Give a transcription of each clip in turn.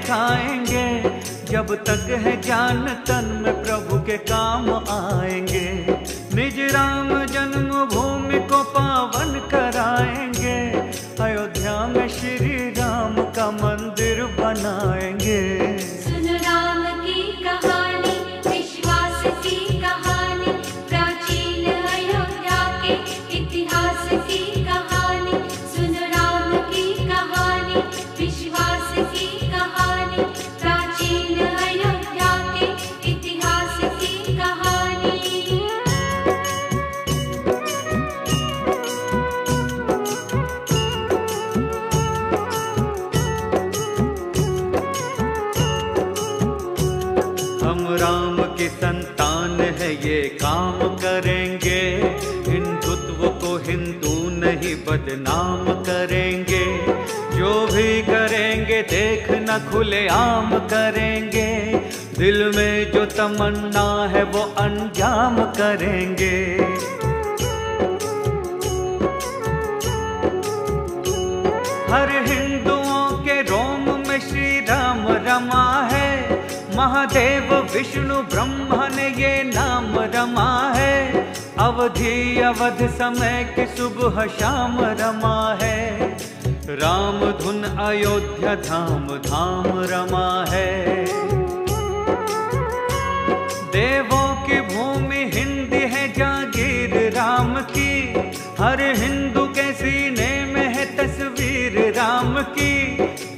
खाएंगे, जब तक है जान तन में प्रभु के काम आएंगे। निज राम जन्मभूमि को पावन कराएंगे, अयोध्या में श्री राम का मंदिर बनाएंगे। सुन राम की कहानी, विश्वास की कहानी, प्राचीन अयोध्या के इतिहास की कहानी। सुन राम की कहानी, विश्वास की कहानी, प्राचीन अयोध्या के इतिहास की कहानी। हम राम की संतान है, ये काम करेंगे। हिंदुत्व को हिंदू नहीं बदनाम करेंगे। जो भी करेंगे देखना खुले आम करेंगे। दिल में जो तमन्ना है वो अंजाम करेंगे। हर हिंदुओं के रोम में श्री राम रमा है। महादेव विष्णु ब्रह्मा ने ये नाम रमा है। अवधि अवध समय की सुबह शाम रमा है। राम धुन अयोध्या धाम धाम रमा है। देवों की भूमि हिंदी है जागीर राम की। हर हिंदू के सीने में है तस्वीर राम की।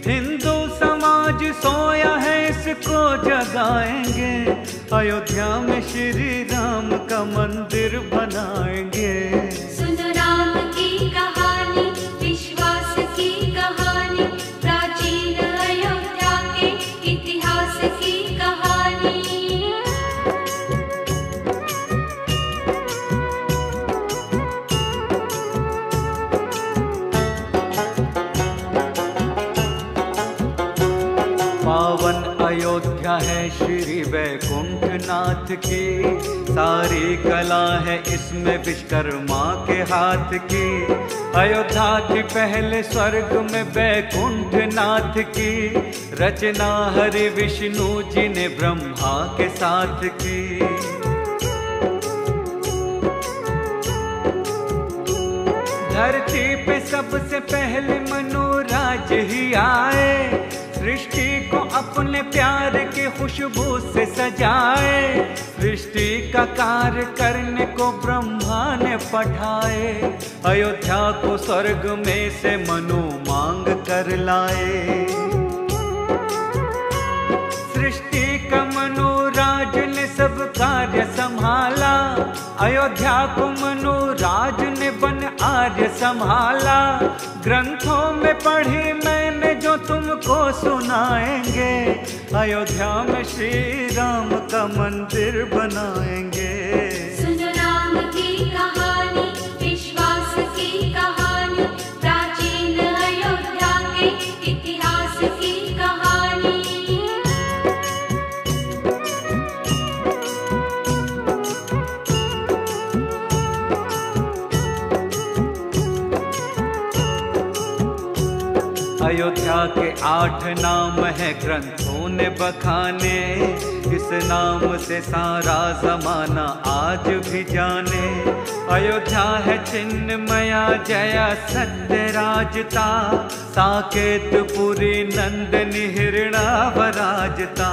हिंदू समाज सोया है, इसको जगाएंगे। अयोध्या में श्री राम का मंदिर बनाएंगे। सुन राम की कहानी, विश्वास की कहानी, प्राचीन अयोध्या के इतिहास की कहानी। पावन अयोध्या है श्री वैकुंठनाथ की। सारी कला है इसमें विश्वकर्मा के हाथ की। अयोध्या की पहले स्वर्ग में वैकुंठनाथ की। रचना हरि विष्णु जी ने ब्रह्मा के साथ की। धरती पे सबसे पहले मनुराज ही आए। सृष्टि को अपने प्यार की खुशबू से सजाए। सृष्टि का कार्य करने को ब्रह्मा ने पठाए। अयोध्या को स्वर्ग में से मनु मांग कर लाए। सृष्टि का मनुराज ने सब कार्य संभाला। अयोध्या को मनुराज ने वन आर्य संभाला। ग्रंथों में पढ़ी मैंने जो तुमको सुनाएंगे। अयोध्या में श्री राम का मंदिर बनाएंगे। सुन राम की कहानी, विश्वास की कहानी, प्राचीन अयोध्या के इतिहास की कहानी। अयोध्या के 8 नाम है ग्रंथों ने बखाने। इस नाम से सारा जमाना आज भी जाने। अयोध्या है चिन्मया जया सत्य राजता। साकेतपुरी नंदनी हिरणावराजता।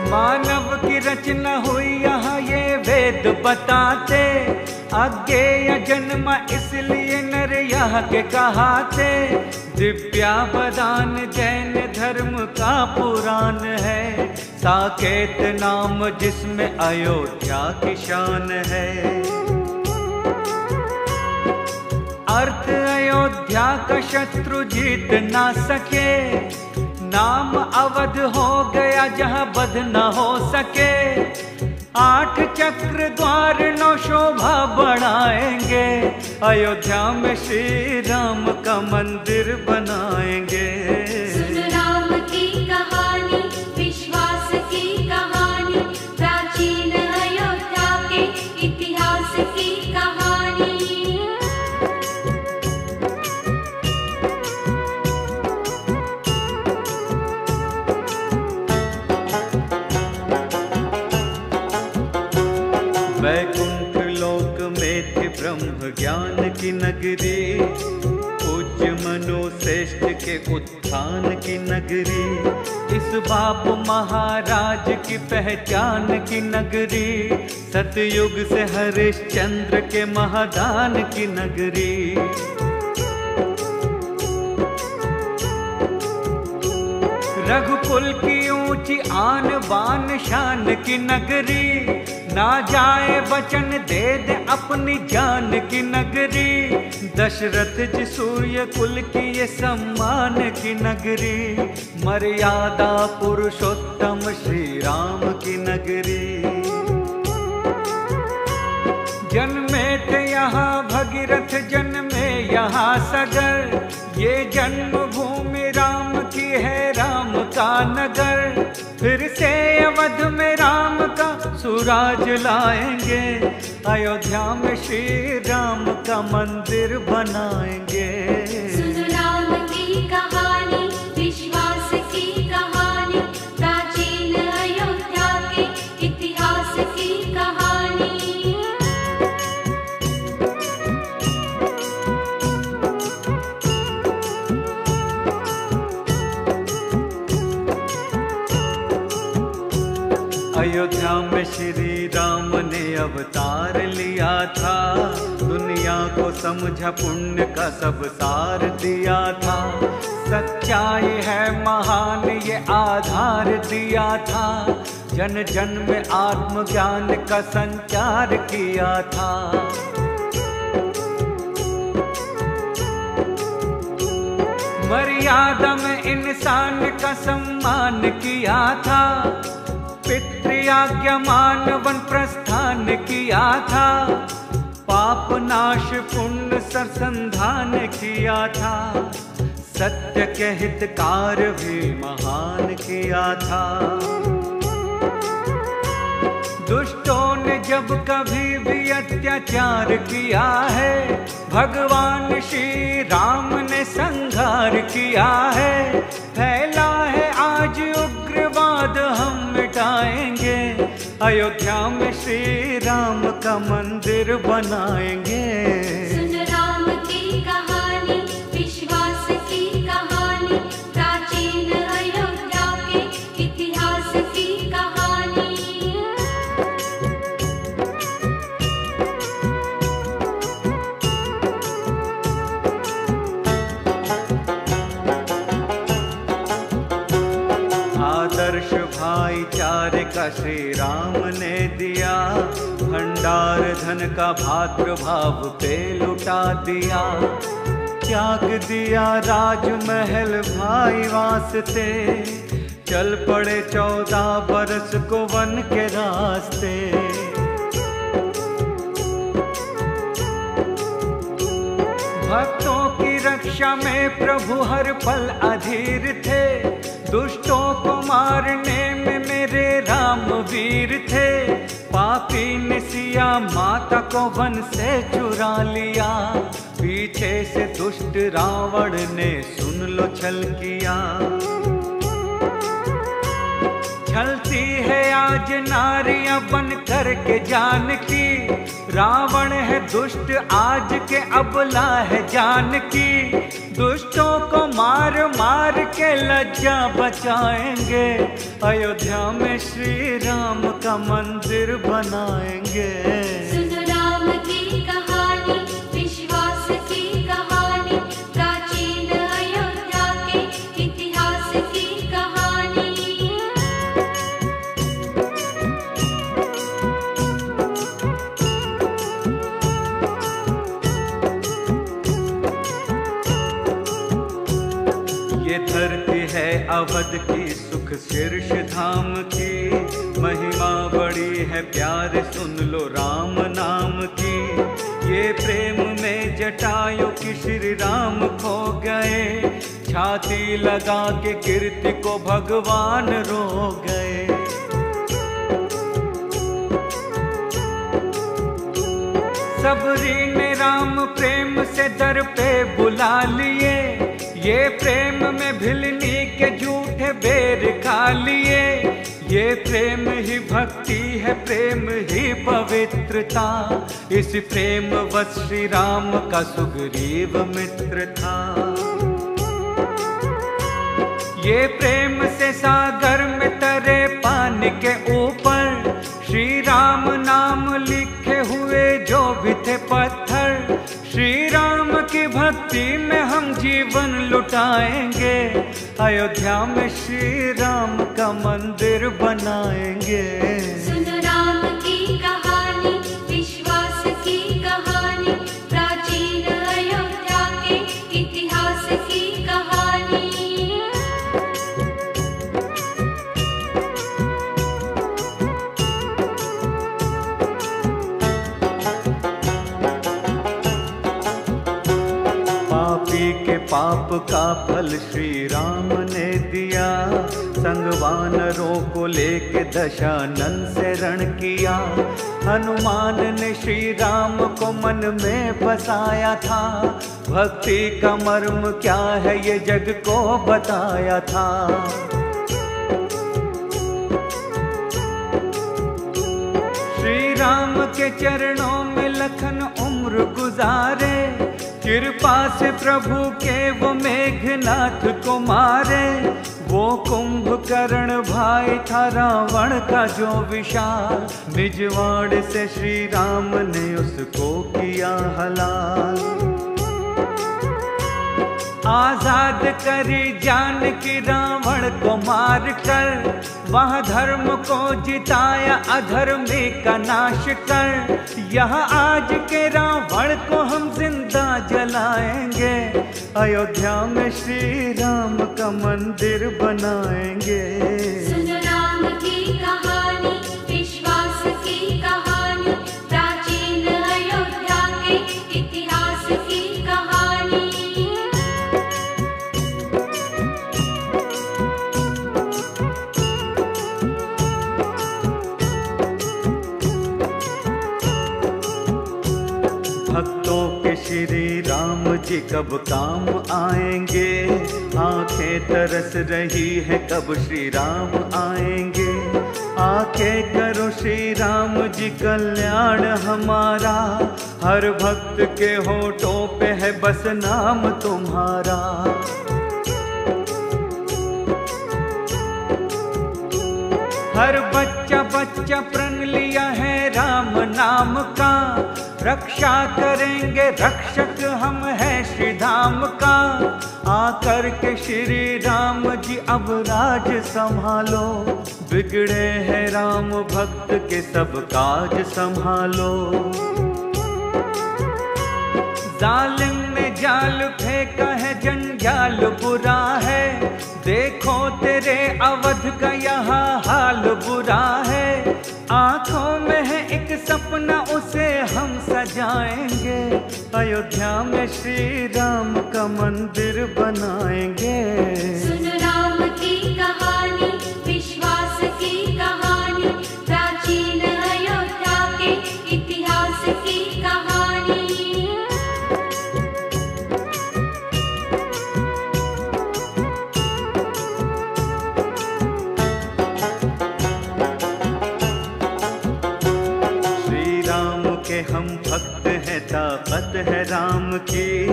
मानव की रचना हुई यहाँ ये वेद बताते। अज्ञेय जन्म इसलिए नर यहाँ के कहाते। दिव्यावदान जैन धर्म का पुराण है। साकेत नाम जिसमें अयोध्या की शान है। अर्थ अयोध्या का शत्रु जीत ना सके। नाम अवध हो गया जहाँ बद न हो सके। 8 चक्र द्वार 9 शोभा बढ़ाएंगे। अयोध्या में श्री राम का मंदिर बनाएंगे। सुन राम की कहानी, विश्वास की कहानी, प्राचीन अयोध्या के इतिहास की कहानी। ज्ञान की नगरी, पूज्य मनु श्रेष्ठ के उत्थान की नगरी, इस बाप महाराज की पहचान की नगरी, सतयुग से हरिश्चंद्र के महादान की नगरी। रघुकुल की ऊंची आन बान शान की नगरी, ना जाए वचन दे दे अपनी जान की नगरी, दशरथ जी सूर्य कुल की ये सम्मान की नगरी, मर्यादा पुरुषोत्तम श्री राम की नगरी। जन्मे थे यहाँ भगीरथ जन्मे यहाँ सगर, ये जन्मभूमि राम की है राम का नगर, फिर से अवध में राम का सुराज लाएंगे, अयोध्या में श्री राम का मंदिर बनाएंगे। सुन राम की कहानी, विश्वास की कहानी, प्राचीन अयोध्या के इतिहास की कहानी। अयोध्या में श्री राम ने अवतार लिया था, दुनिया को समझा पुण्य का सब सार दिया था, सच्चाई है महान ये आधार दिया था, जन जन में आत्मज्ञान का संचार किया था। मर्यादा में इंसान का सम्मान किया था, पितृयाज्ञा मानवन प्रस्थान किया था, पाप नाश पुण्य सरसंधान किया था, सत्य के हितकार भी महान किया था। दुष्टों ने जब कभी भी अत्याचार किया है, भगवान श्री राम ने संहार किया है, फैला है आज उग्रवाद हम मिटाएंगे, अयोध्या में श्री राम का मंदिर बनाएंगे। सुन राम की कहानी, विश्वास की कहानी, प्राचीन अयोध्या के इतिहास की कहानी। आदर्श भाईचारे का श्री राम ने दिया, भंडार धन का भातृभाव पे लुटा दिया, त्याग दिया राजमहल भाई वास्ते, चल पड़े 14 बरस को वन के रास्ते। भक्तों की रक्षा में प्रभु हर पल अधीर थे, दुष्टों को मारने में मेरे राम वीर थे, पापी ने सिया माता को वन से चुरा लिया, पीछे से दुष्ट रावण ने सुन लो छल किया। छलती है आज नारियां बन करके जानकी, रावण है दुष्ट आज के अबला है जानकी, दुष्टों को मार मार के लज्जा बचाएंगे, अयोध्या में श्री राम का मंदिर बनाएंगे। सुन राम की कहानी, विश्वास की कहानी, प्राचीन अयोध्या के इतिहास की कहानी। ये धरती है अवध की सुख शीर्ष धाम की, महिमा बड़ी है प्यार सुन लो राम नाम की, ये प्रेम में जटायु की श्री राम खो गए, छाती लगा के कीर्ति को भगवान रो गए। सबरी ने राम प्रेम से दर पे बुला लिए, ये प्रेम में भिलनी के झूठे बेर खा लिए, ये प्रेम ही भक्ति है, प्रेम ही पवित्रता। इस प्रेम वश श्री राम का सुग्रीव मित्र था। ये प्रेम से सागर में तरे पानी के ऊपर, श्री राम नाम लिखे हुए जो भी थे पत्थर। श्री राम की भक्ति में हम जीवन लुटाएंगे, अयोध्या में श्री राम का मंदिर बनाएंगे। सुन राम की कहानी, विश्वास की कहानी, प्राचीन अयोध्या के इतिहास की कहानी। पापी के पाप का फल श्री राम ने दिया, संग वानरों को लेके दशानन से रण किया। हनुमान ने श्री राम को मन में बसाया था, भक्ति का मर्म क्या है ये जग को बताया था। श्री राम के चरणों में लखन उम्र गुजारे, कृपा से प्रभु के वो मेघनाथ को मारे। वो कुंभकर्ण भाई था रावण का जो विशाल, निजवाड़ से श्री राम ने उसको किया हलाल। आजाद करी जानकी रावण को मार कर, वह धर्म को जिताया अधर्मी का नाश कर। यह आज के रावण को हम जिंदा जलाएंगे, अयोध्या में श्री राम का मंदिर बनाएंगे। सुन राम की कहानी, विश्वास की कहानी, प्राचीन अयोध्या के इतिहास की कहानी। भक्तों के श्री राम जी कब काम आएंगे, आंखें तरस रही है कब श्री राम आएंगे। आके करो श्री राम जी कल्याण हमारा, हर भक्त के होठों पे है बस नाम तुम्हारा। हर बच्चा बच्चा प्रण लिया है राम नाम का, रक्षा करेंगे रक्षक हम हैं श्री धाम का। आकर के श्री राम जी अब राज संभालो, बिगड़े हैं राम भक्त के सब काज संभालो। जालिम ने जाल फेंका है जंजाल बुरा है, देखो तेरे अवध का यहाँ हाल बुरा है। आंखों में है एक सपना उसे हम सजाएंगे, अयोध्या में श्री राम का मंदिर बनाएंगे। सुन राम की कहानी, विश्वास की कहानी, प्राचीन अयोध्या के इतिहास की कहानी। हम भक्त हैं, ताकत है राम की,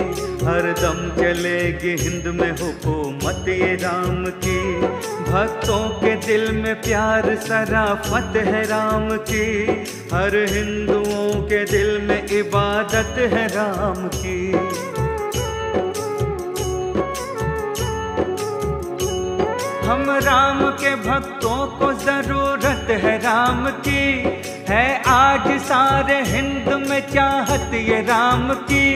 हरदम चलेगी हिंद में हुकूमत ये राम की। भक्तों के दिल में प्यार सराफत है राम की, हर हिंदुओं के दिल में इबादत है राम की। हम राम के भक्तों को जरूरत है राम की, है आज सारे हिंद में चाहत ये राम की।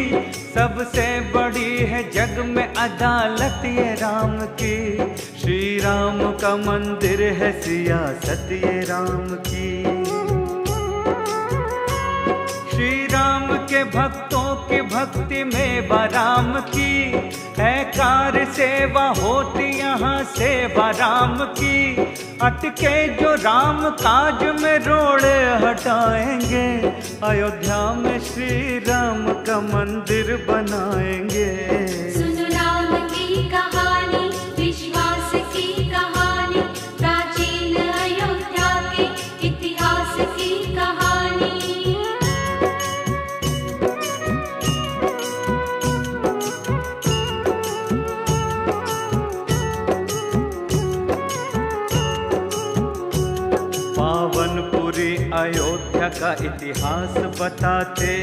सबसे बड़ी है जग में अदालत ये राम की, श्री राम का मंदिर है सियासत ये राम की। श्री राम के भक्तों की भक्ति में राम की, है कार्य सेवा होती यहाँ सेवा राम की। अटके जो राम काज में रोड़े हटाएंगे, अयोध्या में श्री राम का मंदिर बनाएंगे। सुन राम की कहानी, विश्वास की कहानी, प्राचीन अयोध्या अयोध्या का इतिहास बताते,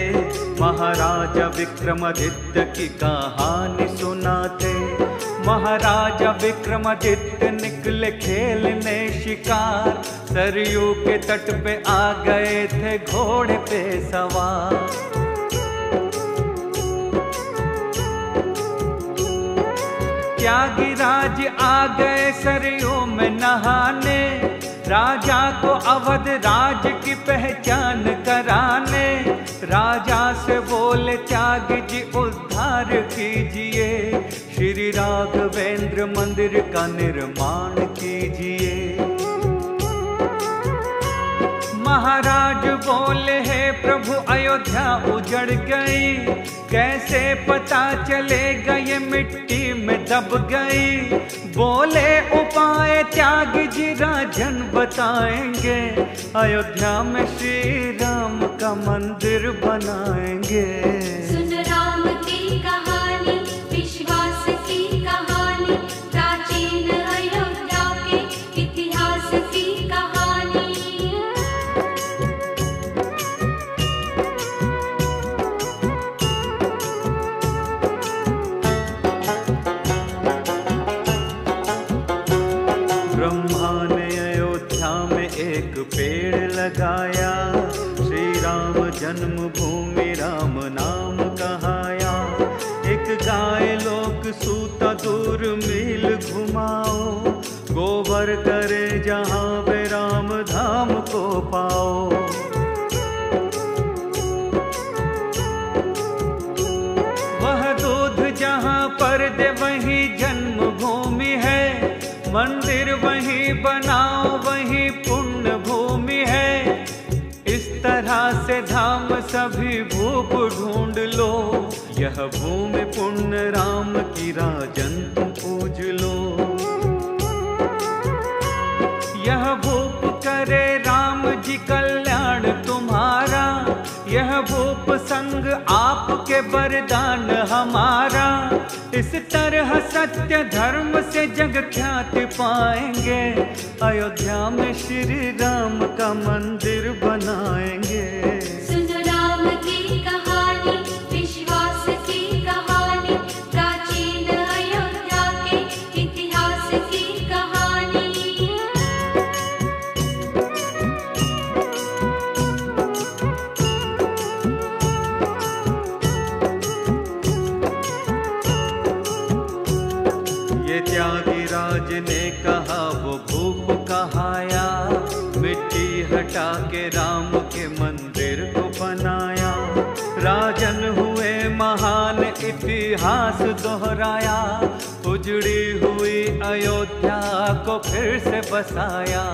महाराजा विक्रमादित्य की कहानी सुनाते। महाराजा विक्रमादित्य निकले खेलने शिकार, सरयू के तट पे आ गए थे घोड़े पे सवार। त्यागीराज आ गए सरयू में नहाने, राजा को अवध राज की पहचान कराने। राजा से बोले त्यागी जी उद्धार कीजिए, श्री राघवेंद्र मंदिर का निर्माण कीजिए। महाराज बोले हे प्रभु अयोध्या उजड़ गई, कैसे पता चलेगा ये मिट्टी में दब गई। बोले उपाय त्यागी जी राजन बताएंगे, अयोध्या में श्री राम का मंदिर बनाएंगे। सुन राम की कहानी, विश्वास की कहानी, प्राचीन अयोध्या के इतिहास की कहानी। ब्रह्मा ने अयोध्या में एक पेड़ लगाया, श्री राम जन्मभूमि राम नाम कहाया। एक गाय लोक सूता दूर मील घुमाओ, गोबर करे जहाँ पे राम धाम को पाओ। वह दूध जहाँ पर दे वही जन्मभूमि है, मंदिर वहीं बनाओ वहीं पुण्य भूमि है। इस तरह से धाम सभी भूप ढूंढ लो, यह भूमि पुण्य राम की राजन तुम पूज लो। यह भूप करे राम जी कल्याण तुम्हारा, यह भूप संग आपके वरदान हमारा। इस तरह सत्य धर्म से जग ख्याति पाएंगे, अयोध्या में श्री राम का मंदिर बनाएंगे। सुन राम की कहानी, विश्वास की कहानी, प्राचीन अयोध्या के इतिहास की कहानी। ये त्यागीराज ने कहा वो भूप कहाया, मिट्टी हटा के राम के मंदिर को बनाया। राजन हुए महान इतिहास दोहराया, उजड़ी हुई अयोध्या को फिर से बसाया।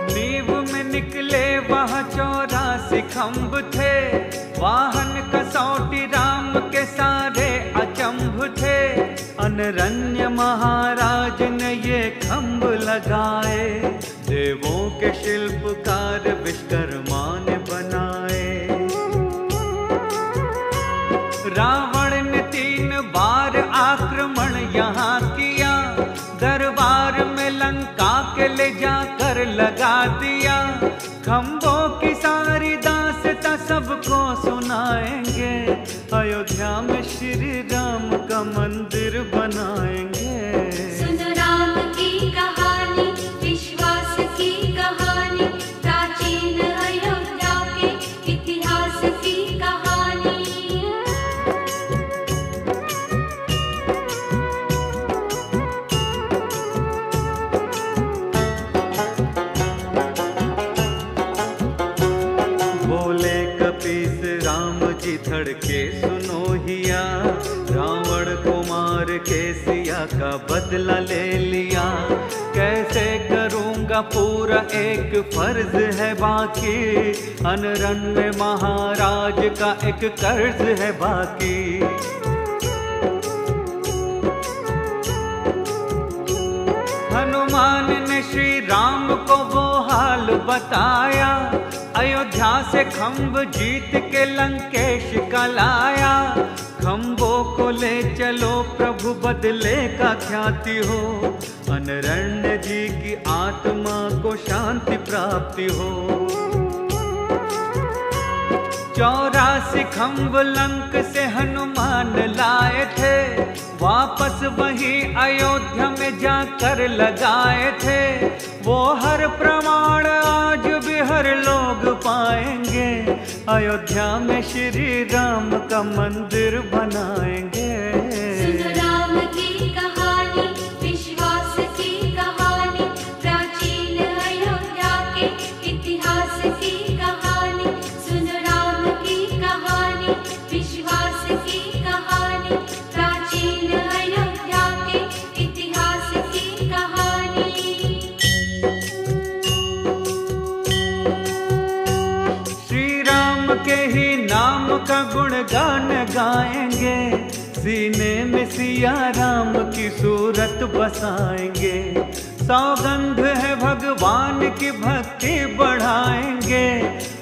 नींव में निकले वहाँ 84 खम्भ थे, वाहन कसौटी राम के सारे अचंभ थे। अनरण्य महाराज ने ये खम्भ लगाए, देवों के शिल्पकार विश्वकर्मा ने बनाए। रावण ने 3 बार आक्रमण यहाँ किया, दरबार में लंका के ले जाकर लगा दिया। खम्भों की सारी दास्तां सबको सुनाएंगे, अयोध्या में श्री राम का मंदिर बनाएंगे। सुन राम की कहानी, विश्वास की कहानी, प्राचीन अयोध्या के इतिहास की कहानी। धड़के सुनो हिया, रावण को मार के सिया का बदला ले लिया। कैसे करूँगा पूरा एक फर्ज है बाकी, अनरन में महाराज का एक कर्ज है बाकी। हनुमान ने श्री राम को वो हाल बताया, अयोध्या से खम्भ जीत के लंकेश का लाया। खम्भों को ले चलो प्रभु बदले का ख्याति हो, अनरण्य जी की आत्मा को शांति प्राप्ति हो। 84 खम्भ लंक से हनुमान लाए थे, वापस वही अयोध्या में जाकर लगाए थे। वो हर प्रमाण आज भी हर लोग पाएंगे, अयोध्या में श्री राम का मंदिर बनाएंगे। सुनो राम की कहानी, विश्वास की कहानी, प्राचीन अयोध्या के इतिहास की कहानी। सुनो राम की कहानी, विश्वास की कहानी, प्राचीन अयोध्या के इतिहास की कहानी। श्री राम के ही नाम का गुणगान गाएंगे, सीने में सिया राम की सूरत बसाएंगे। सौगंध है भगवान की भक्ति बढ़ाएंगे,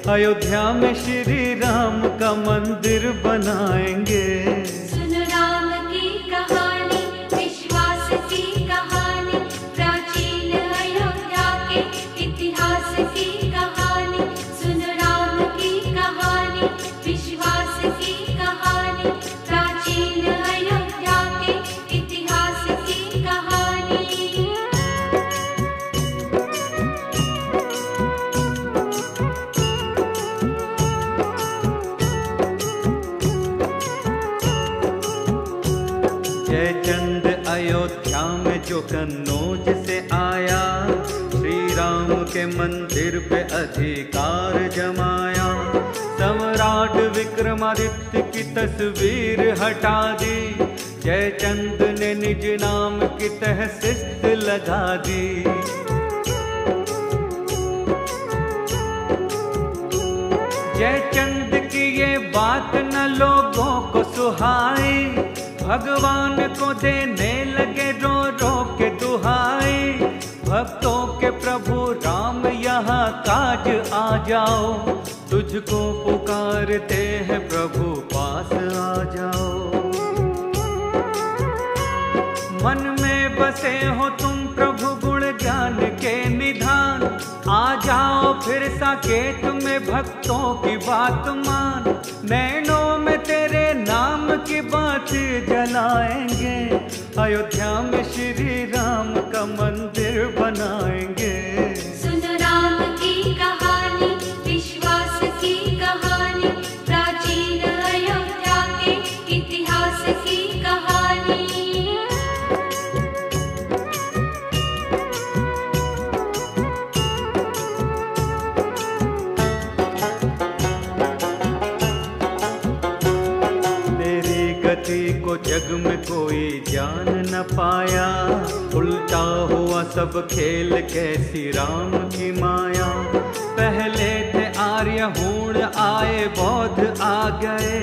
अयोध्या में श्री राम का मंदिर बनाएंगे। सुनो राम की कहानी, विश्वास की कहानी, प्राचीन अयोध्या के इतिहास की कहानी। सुनो राम की कहानी, विश्वास की कहानी, प्राचीन अयोध्या के इतिहास की कहानी। जयचंद अयोध्या में जो कन्नौज से आया, श्री राम के मंदिर पे अधिकार जमाया। सम्राट विक्रमादित्य की तस्वीर हटा दी, जयचंद ने निज नाम की तहसीस लगा दी। जयचंद की ये बात न लोगों को सुहाई, भगवान को देने लगे रो रो के दुहाई। भक्तों के प्रभु राम यहाँ काज आ जाओ, तुझको पुकारते हैं प्रभु पास आ जाओ। मन में बसे हो तुम प्रभु गुण ज्ञान के निधान, आ जाओ फिर साकेत में भक्तों की बात मान। नैनों में तेरे नाम की बात जलाएंगे, अयोध्या में श्री राम का मंदिर बनाएंगे। सुनो राम की कहानी, विश्वास की कहानी, प्राचीन अयोध्या के इतिहास की कहानी। को जग में कोई जान न पाया, उल्टा हुआ सब खेल कैसी राम की माया। पहले थे आर्य हूण आए बौद्ध आ गए,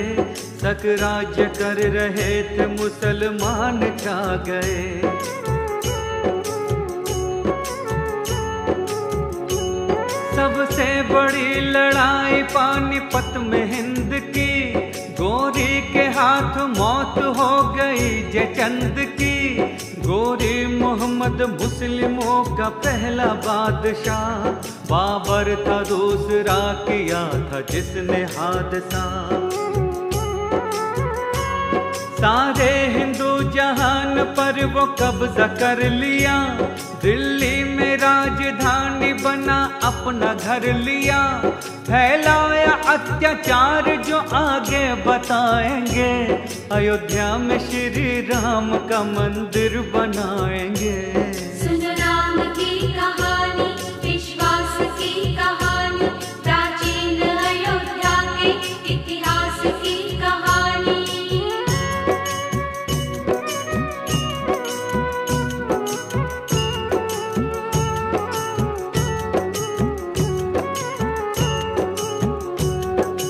सकराज्य कर रहे थे मुसलमान छा गए। सबसे बड़ी लड़ाई पानीपत में हिंद की, गोरी के हाथ मौत हो गई जयचंद की। गोरी मोहम्मद मुस्लिमों का पहला बादशाह, बाबर था दूसरा किया था जिसने हादसा। सारे हिंदू जहान पर वो कब्जा कर लिया, दिल्ली में राजधानी बना अपना घर लिया। फैलाया अत्याचार जो आगे बताएंगे, अयोध्या में श्री राम का मंदिर बनाएंगे। सुनो राम की कहानी, विश्वास की कहानी, प्राचीन अयोध्या के इतिहास की कहानी।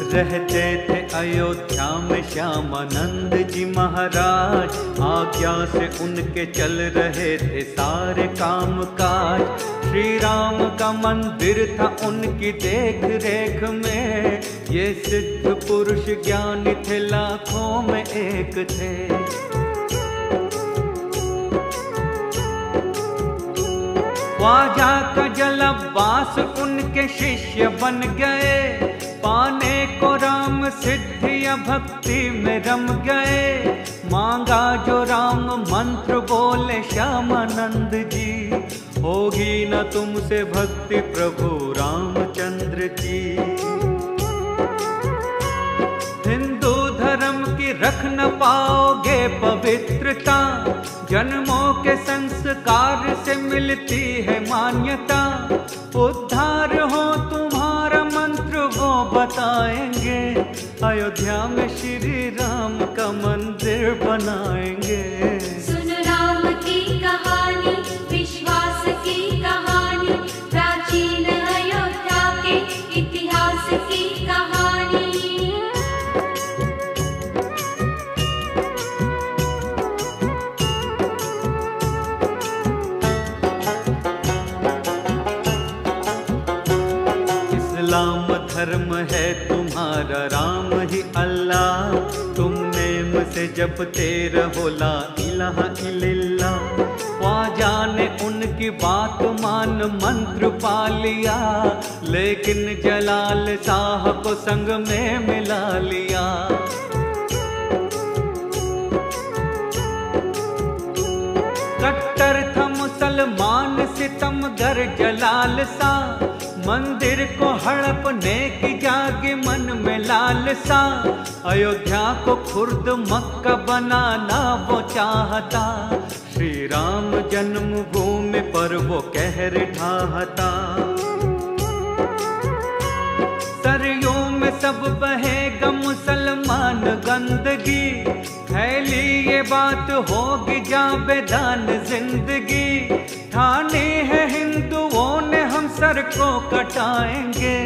रहते थे अयोध्या में श्यामानंद जी महाराज, आज्ञा से उनके चल रहे थे सारे काम काज। श्री राम का मंदिर था उनकी देख रेख में, ये सिद्ध पुरुष ज्ञानी थे, लाखों में एक थे। ख्वाजा का जल अब्बास उनके शिष्य बन गए, पाने को राम सिद्धि या भक्ति में रम गए। मांगा जो राम मंत्र बोले श्यामानंद जी, होगी न तुमसे भक्ति प्रभु रामचंद्र की। हिंदू धर्म की रख न पाओगे पवित्रता, जन्मों के संस्कार से मिलती है मान्यता। उद्धार हो तुम्हारा मंत्र वो बताएंगे, अयोध्या में श्री राम का मंदिर बनाएंगे। सुन राम की कहानी, विश्वास की कहानी, प्राचीन अयोध्या के इतिहास की कहानी। इस्लाम धर्म है तुम्हारा, राम ही अल्लाह, तुम नेम से जपते रहो ला इलाहा इल्लल्लाह। ख्वाजा ने उनकी बात मान मंत्र पा लिया, लेकिन जलाल शाह को संग में मिला लिया। कट्टर था मुसलमान सितमगर जलाल सा, मंदिर को हड़पने की जागी मन में लालसा। अयोध्या को खुर्द मक्का बनाना वो चाहता, श्री राम जन्मभूमि पर वो कहर ढाहता। सरयों में सब बहेगा मुसलमान गंदगी, फैली ये बात होगी जाबेदान जिंदगी। ठाने है हिंदुओं ने हम सर को कटाएंगे,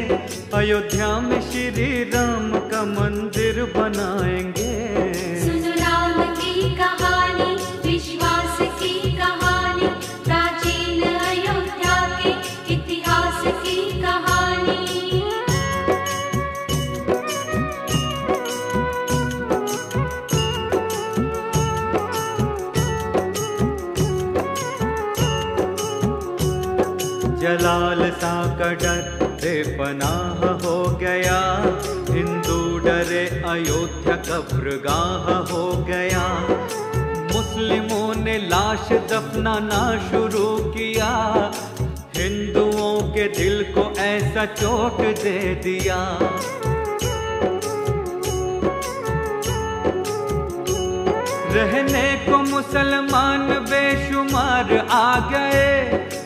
अयोध्या में श्री राम का मंदिर बनाएंगे। सुन राम की कहानी, विश्वास की कहानी, प्राचीन अयोध्या के इतिहास की कहानी। जलाल सा का डर बेपनाह हो गया, हिंदू डरे अयोध्या कब्रगाह हो गया। मुस्लिमों ने लाश दफनाना शुरू किया, हिंदुओं के दिल को ऐसा चोट दे दिया। रहने को मुसलमान बेशुमार आ गए,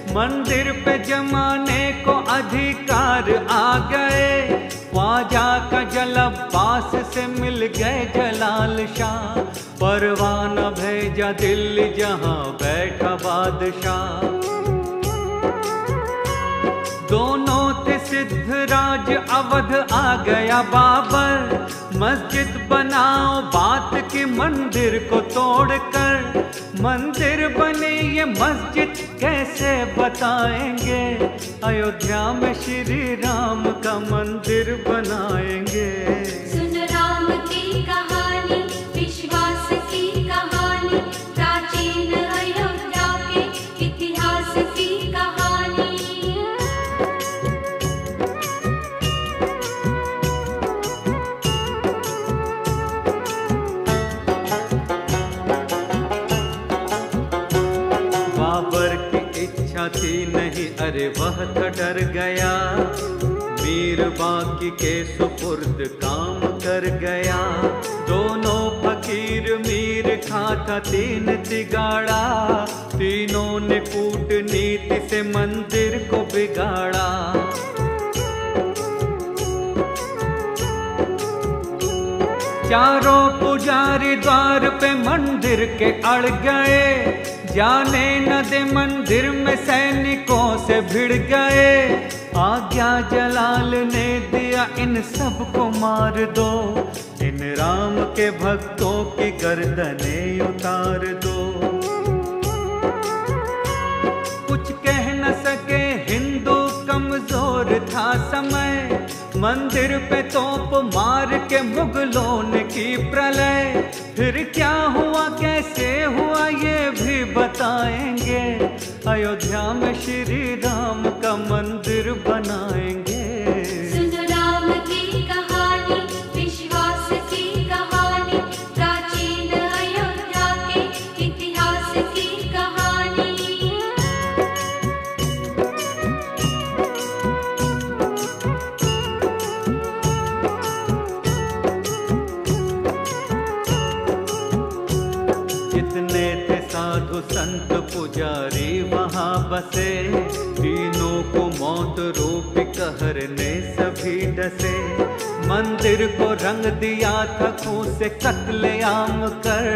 मंदिर पे जमाने को अधिकार आ गए। ख्वाजा का जल अब्बास से मिल गए जलाल शाह, परवाना भेजा दिल्ली जहां बैठा बादशाह। दोनों थे सिद्धराज, अवध आ गया बाबर, मस्जिद बनाओ बात की मंदिर को तोड़कर। मंदिर बने ये मस्जिद कैसे बताएंगे, अयोध्या में श्री राम का मंदिर बनाएंगे। सुन राम की कहानी, विश्वास की कहानी, प्राचीन अयोध्या के इतिहास की कहानी। बाबर की इच्छा थी नहीं, अरे वह तो डर गया, मीर बाकी के सुपुर्द काम कर गया। दोनों फकीर मीर खाता तीन तिगाड़ा, तीनों ने कूटनीति से मंदिर को बिगाड़ा। चारों पुजारी द्वार पे मंदिर के अड़ गए, जाने न दे मंदिर में सैनिकों से भिड़ गए। आज्ञा जलाल ने दिया इन सबको मार दो, इन राम के भक्तों की गर्दनें उतार दो। कुछ कह न सके हिंदू, कमजोर था समय, मंदिर पे तोप मार के मुगलों ने की प्रलय। फिर क्या हुआ कैसे हुआ ये भी बताएंगे। अयोध्या में श्री राम का मंदिर बनाएंगे। सुनो राम की कहानी, विश्वास की कहानी, प्राचीन अयोध्या के इतिहास की कहानी। जितने थे साधु संत पुजारी वहाँ बसे, तीनों को मौत रूपी कहर ने सभी डसे। मंदिर को रंग दिया था खून से कत्लेआम कर,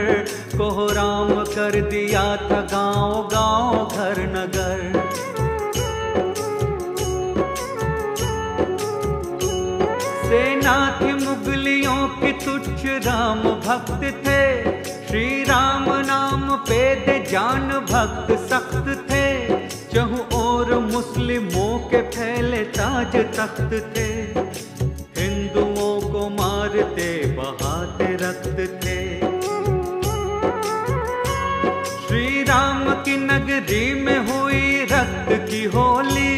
कोहराम कर दिया था गांव गांव घर नगर। सेना थी मुगलियों की तुच्छ राम भक्त थे, श्री राम नाम पे दे जान भक्त सख्त थे। चहु और मुस्लिमों के फैले ताज तख्त थे, हिंदुओं को मारते बहाते रक्त थे। श्री राम की नगरी में हुई रक्त की होली,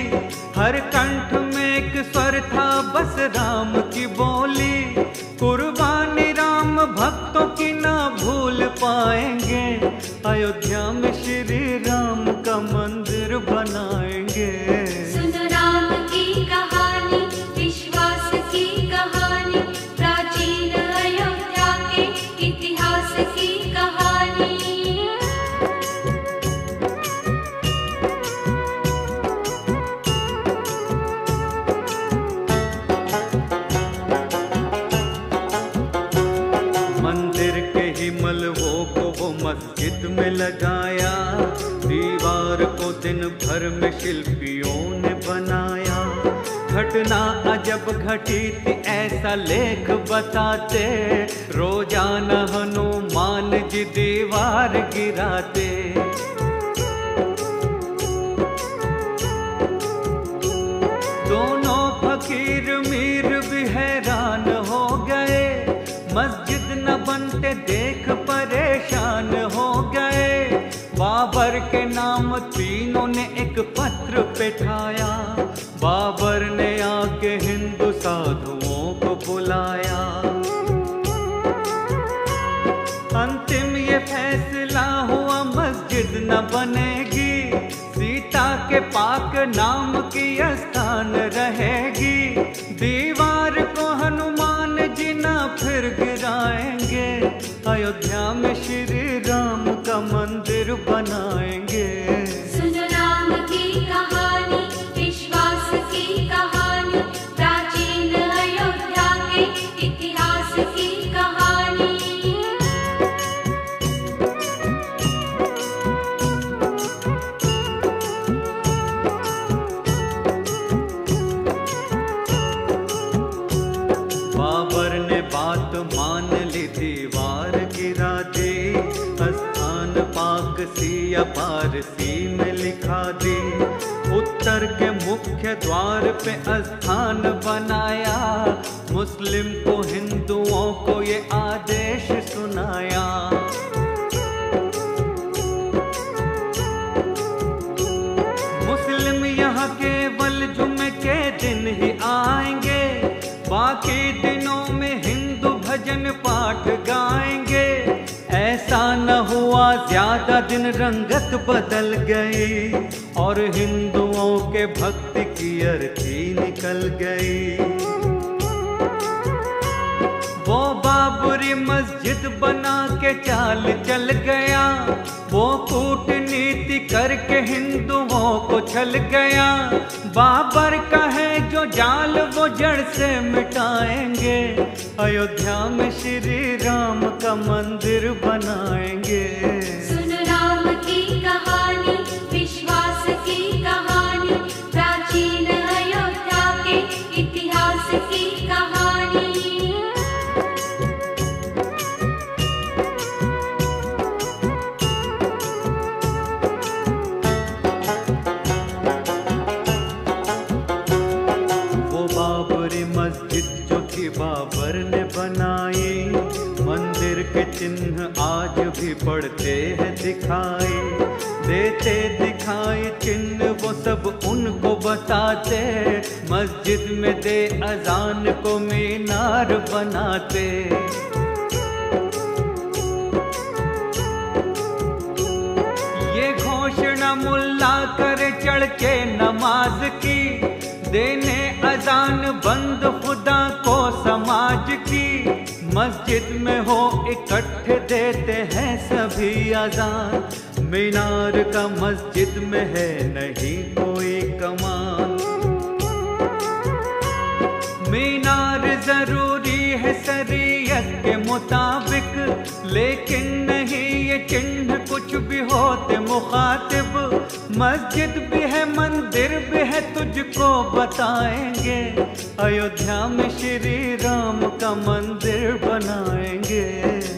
हर कंठ में एक स्वर था बस राम की बोली। कुर्बानी राम भक्तों की ना भूल पाएंगे, अयोध्या में श्री राम का मंदिर बनाएंगे। सुनो राम की कहानी, विश्वास की कहानी, प्राचीन अयोध्या के इतिहास की कहानी। मलबों को वो मस्जिद में लगाया, दीवार को दिन भर में शिल्पियों ने बनाया। घटना अजब घटी थी ऐसा लेख बताते, रोजाना हनुमान जी दीवार गिराते। दोनों फकीर मीर भी हैरान हो गए, मस्जिद न बनते देख परेशान हो गए। बाबर के नाम तीनों ने एक पत्र पेठाया, बाबर ने आके हिंदू साधुओं को बुलाया। अंतिम ये फैसला हुआ मस्जिद न बनेगी, सीता के पाक नाम की स्थान रहेगी। दीवार को हनुमान जी ना फिर गिराएंगे, अयोध्या में श्री राम का मंदिर बनाएंगे। सुनो राम की कहानी, विश्वास की कहानी, प्राचीन अयोध्या के इतिहास की कहानी। बाबर ने बात मान ली, दीवार गिरा दी, स्थान पाक सी या पारसी में लिखा दी। उत्तर के मुख्य द्वार पे स्थान बनाया, मुस्लिम को हिंदुओं को ये आदेश सुनाया। मुस्लिम यहाँ केवल जुमे के दिन ही आएंगे, बाकी दिनों में हिंदू भजन पाठ गाएंगे। ऐसा न हुआ ज्यादा दिन रंगत बदल गई, और हिंदुओं के भक्ति की अर्थी निकल गई। वो बाबरी मस्जिद बना के चाल चल गया, वो कूटनीति करके हिंदुओं को छल गया। बाबर का है जो जाल वो जड़ से मिटाएंगे, अयोध्या में श्री राम का मंदिर बनाएंगे। सुनो राम की कहानी, विश्वास की कहानी, प्राचीन अयोध्या के इतिहास की कहानी। वो बाबरी मस्जिद देते दिखाई चिन्ह वो सब उनको बताते, मस्जिद में दे अजान को मीनार बनाते। ये घोषणा मुल्ला करे चढ़ के नमाज की, देने अजान बंद खुदा को समाज की। मस्जिद में हो इकट्ठे देते हैं सभी अजान, मीनार का मस्जिद में है नहीं कोई कमान। मीनार जरूरी है शरीयत के मुताबिक, लेकिन नहीं ये चिन्ह कुछ भी होते मुखातिब। मस्जिद भी है मंदिर भी है तुझको बताएंगे, अयोध्या में श्री राम का मंदिर बनाएंगे।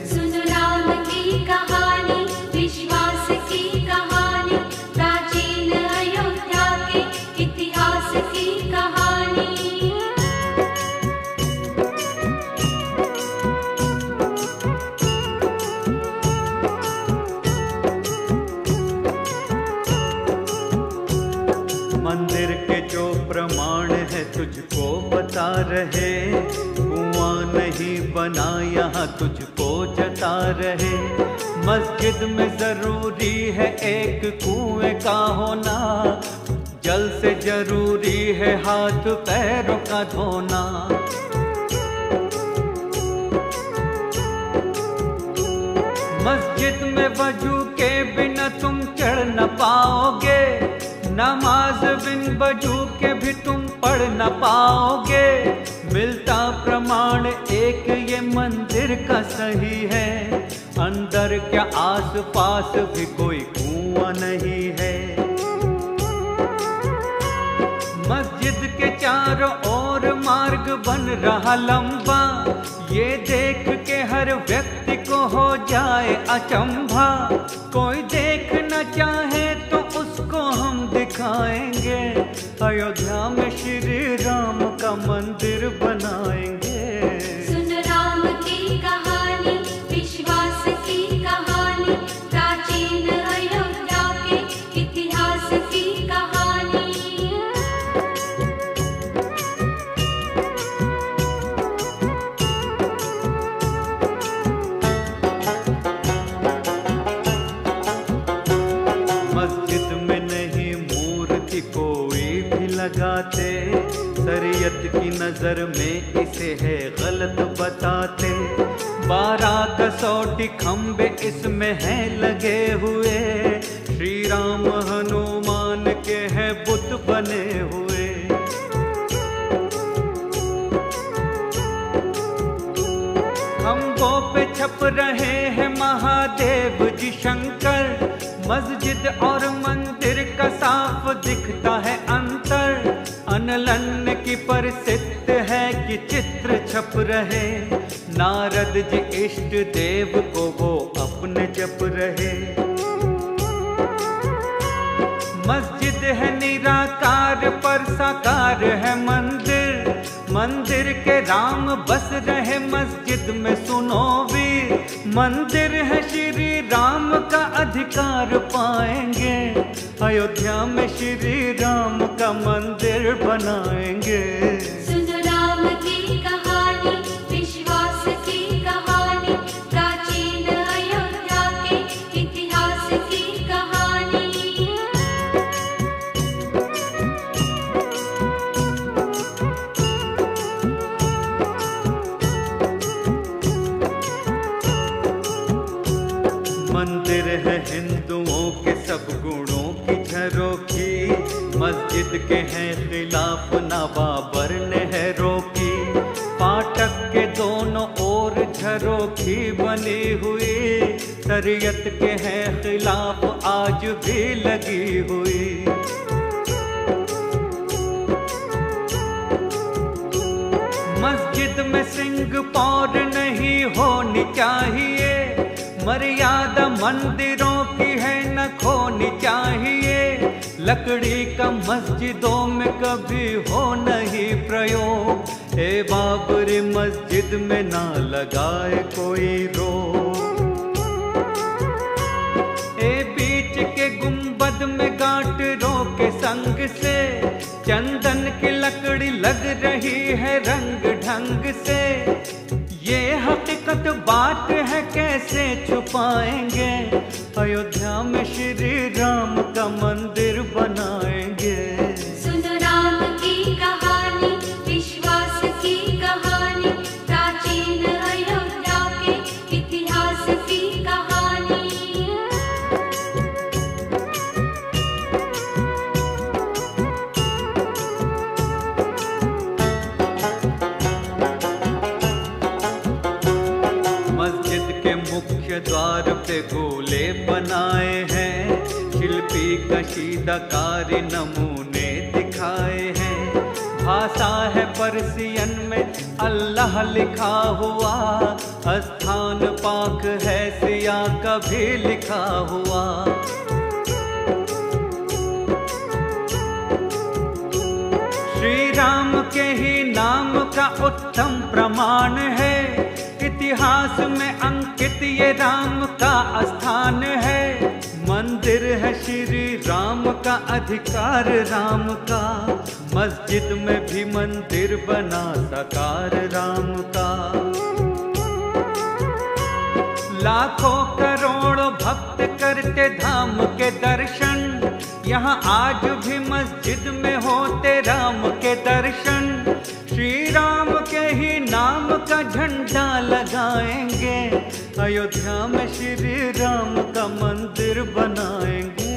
सुन राम की कहानी, विश्वास की कहानी, प्राचीन अयोध्या के इतिहास की कहानी। मंदिर के जो प्रमाण है तुझको बता रहे, कुआं नहीं बना यहाँ तुझको जता रहे। मस्जिद में जरूरी है एक कुएं का होना, जल से जरूरी है हाथ पैरों का धोना। मस्जिद में वजू के बिना तुम चढ़ न पाओगे, नमाज बिन वजू के भी तुम पढ़ न पाओगे। मिलता प्रमाण एक ये मंदिर का सही है, अंदर क्या आस पास भी कोई कुआं नहीं है। मस्जिद के चारों ओर मार्ग बन रहा लंबा, ये देख के हर व्यक्ति को हो जाए अचंभा। कोई देख न चाहे तो उसको हम दिखाएंगे, अयोध्या में श्री राम का मंदिर बनाएंगे। सुन राम की कहानी, विश्वास की कहानी, प्राचीन अयोध्या के इतिहास की कहानी। मस्जिद में नहीं मूर्ति कोई भी लगाते, शरीयत की नजर में इसे है गलत बताते। 12 कसौटी खंबे इसमें हैं लगे हुए, श्री राम हनुमान के हैं बुत बने हुए। खंभों पे छप रहे हैं महादेव जी शंकर, मस्जिद और मंदिर का साफ दिखता है अंतर। अनलन की प्रसिद्ध है कि चित्र छप रहे, नारद जी इष्ट देव को वो अपने जप रहे। मस्जिद है निराकार पर साकार है मंदिर, मंदिर के राम बस रहे मस्जिद में सुनो वीर। मंदिर है श्री राम का अधिकार पाएंगे, अयोध्या में श्री राम का मंदिर बनाएंगे। सुन राम की कहानी, विश्वास की कहानी, प्राचीन अयोध्या के इतिहास की कहानी। मंदिर है हिंदुओं के सब गुणों की झरोखी, मस्जिद के हैं खिलाफ ना बाबर ने है रोकी। फाटक के दोनों ओर झरोखी बनी हुई, शरीयत के हैं खिलाफ आज भी लगी हुई। मस्जिद में सिंह पौर नहीं होनी चाहिए, मर्यादा मंदिरों की है न खोनी चाहिए। लकड़ी का मस्जिदों में कभी हो नहीं प्रयोग, हे बाबरी मस्जिद में ना लगाए कोई रोक। ए बीच के गुम राम का मंदिर बनाएंगे। सुनो राम की कहानी, विश्वास की कहानी, प्राचीन अयोध्या के इतिहास की कहानी। मस्जिद के मुख्य द्वार पे गोले बनाए हैं, शिल्पी कशीदाकारी नमूने दिखाए हैं। भाषा है पर्सियन में अल्लाह लिखा हुआ, स्थान पाक है सिया का भी लिखा हुआ। श्री राम के ही नाम का उत्तम प्रमाण है, इतिहास में अंकित ये राम का स्थान है। मंदिर है श्री राम का, अधिकार राम का, मस्जिद में भी मंदिर बना साकार राम का। लाखों करोड़ों भक्त करते धाम के दर्शन, यहाँ आज भी मस्जिद में होते राम के दर्शन। श्री राम के ही नाम का झंडा लगाएंगे, अयोध्या में श्री राम का मंदिर बनाएंगे।